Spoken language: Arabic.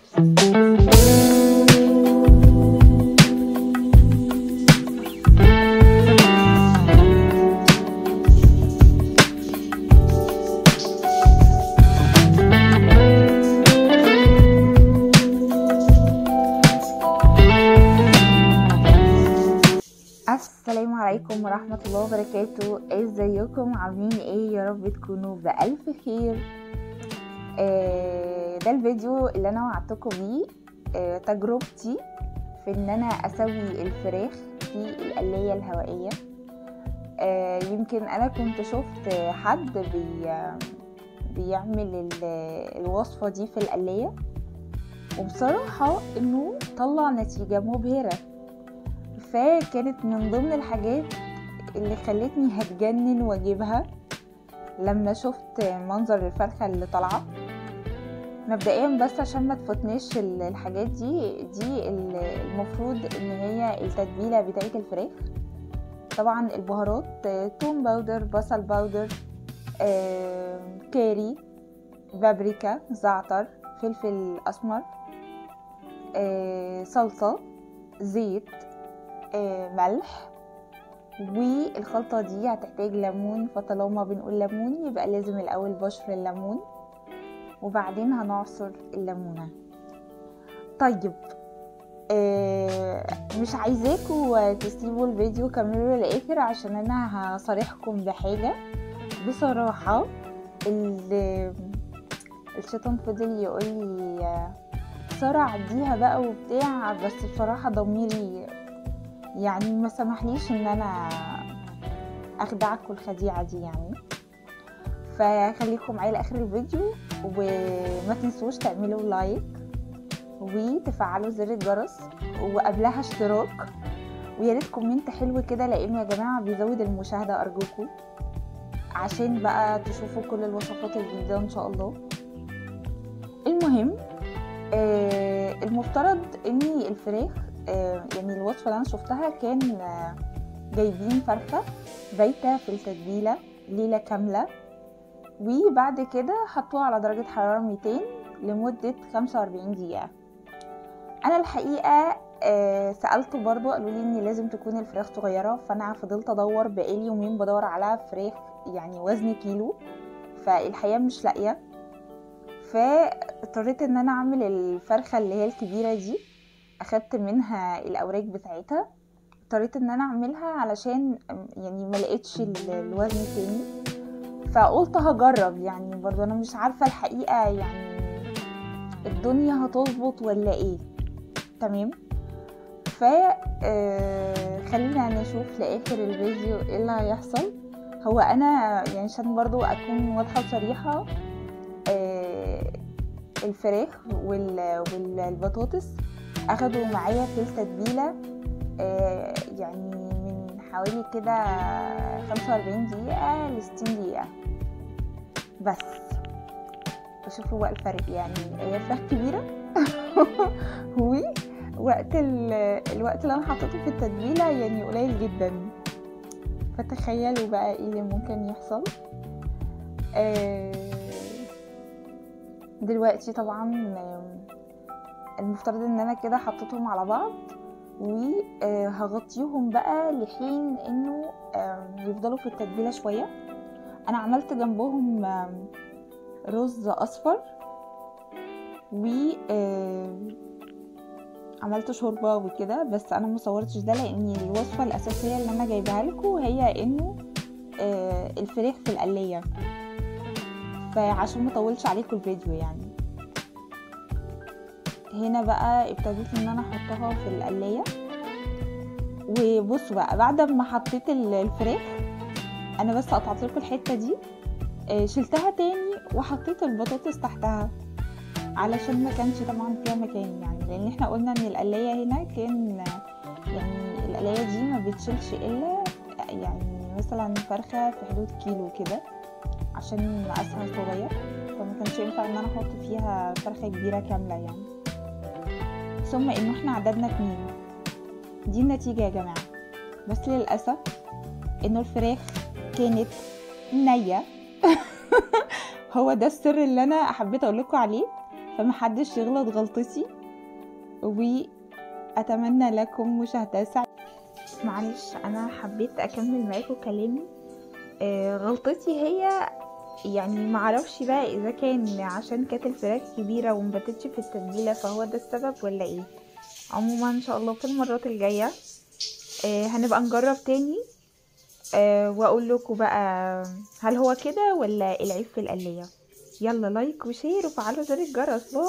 السلام عليكم ورحمة الله وبركاته. ازيكم؟ عاملين ايه؟ يا رب تكونوا بألف خير. ده الفيديو اللي انا وعدتكم بيه، تجربتي في ان انا اسوي الفراخ في القلاية الهوائية. يمكن انا كنت شفت حد بيعمل الوصفة دي في القلاية، وبصراحة انه طلع نتيجة مبهرة. فكانت من ضمن الحاجات اللي خلتني هتجنن واجيبها لما شفت منظر الفرخة اللي طالعة. مبدئيا بس عشان ما تفوتنيش الحاجات دي المفروض ان هي التتبيلة بتاعت الفراخ. طبعا البهارات، توم باودر، بصل باودر، كاري، بابريكا، زعتر، فلفل اسمر، صلصة، زيت، ملح. والخلطة دي هتحتاج ليمون، فطالما بنقول ليمون يبقى لازم الاول بشر الليمون وبعدين هنعصر الليمونة. طيب، مش عايزاكم تسيبوا الفيديو كاملوا للاخر عشان انا هصارحكم بحاجة. بصراحة الشيطان فضل يقول لي سارة عديها بقى وبتاع، بس بصراحة ضميري يعني ما سمحليش ان انا اخدعكم الخديعة دي يعني. فخليكم معايا لاخر الفيديو، وما تنسوش تعملوا لايك وتفعلوا زر الجرس وقبلها اشتراك، ويا ريت كومنت حلو كده لانه يا جماعة بيزود المشاهدة ارجوكم، عشان بقى تشوفوا كل الوصفات الجديدة ان شاء الله. المهم، المفترض اني الفراخ، يعني الوصفة اللي انا شفتها كان جايبين فرخة بايتة في التتبيلة ليلة كاملة، وبعد كده حطوها على درجة حرارة 200 لمدة 45 دقيقة. انا الحقيقة سألت برضو، قالوا لي ان لازم تكون الفراخ صغيرة، فانا فضلت ادور بقالي يومين بدور على فراخ يعني وزن كيلو، فالحقيقة مش لاقية. فاضطريت ان انا اعمل الفرخة اللي هي الكبيرة دي، اخدت منها الاوراق بتاعتها، اضطريت ان انا اعملها علشان يعني ما لقيتش الوزن تاني، فقلت هجرب يعني. برضو انا مش عارفة الحقيقة يعني الدنيا هتظبط ولا ايه. تمام، خلينا نشوف لاخر الفيديو ايه اللي هيحصل. هو انا يعني عشان برضو اكون واضحة وصريحة، الفراخ والبطاطس اخدوا معايا في التتبيلة يعني من حوالي كده 45 دقيقة ل 60 دقيقة بس. شوفوا بقى الفرق، يعني هي فراخ كبيرة ووقت الوقت اللي انا حطيته في التتبيلة يعني قليل جدا. فتخيلوا بقى ايه اللي ممكن يحصل. دلوقتي طبعا المفترض ان انا كده حطيتهم على بعض، وهغطيهم بقى لحين انه يفضلوا في التتبيلة شوية. انا عملت جنبهم رز اصفر، عملت شوربة وكده، بس انا مصورتش ده لان الوصفة الاساسية اللي انا جايبها لكم هي انه الفراخ في القلية، فعشان ما اطولش عليكم الفيديو يعني. هنا بقى ابتديت ان انا احطها في القلاية. وبصوا بقى، بعد ما حطيت الفراخ انا بس قطعت لكم الحته دي، شلتها تاني وحطيت البطاطس تحتها علشان ما كانش طبعا فيها مكان يعني، لان احنا قلنا ان القلاية هنا كان يعني القلاية دي ما بتشيلش الا يعني مثلا فرخة في حدود كيلو كده عشان مقاسها صغير، فما كانش ينفع ان انا احط فيها فرخة كبيرة كاملة يعني. ثم انه احنا عددنا 2. دي النتيجة يا جماعة. بس للأسف انه الفراخ كانت نية هو ده السر اللي انا حبيت اقول لكم عليه. فمحدش يغلط غلطتي، واتمنى لكم مشاهدة سعيدة. معلش انا حبيت اكمل معاكم كلامي. غلطتي هي يعني معرفش بقى اذا كان عشان كانت الفراخ كبيرة ومبتتش في التتبيلة فهو ده السبب ولا ايه. عموما ان شاء الله في المرات الجاية هنبقى نجرب تاني، واقول لكم بقى هل هو كده ولا العيب في القلية. يلا لايك وشير وفعلوا زر الجرس. باي.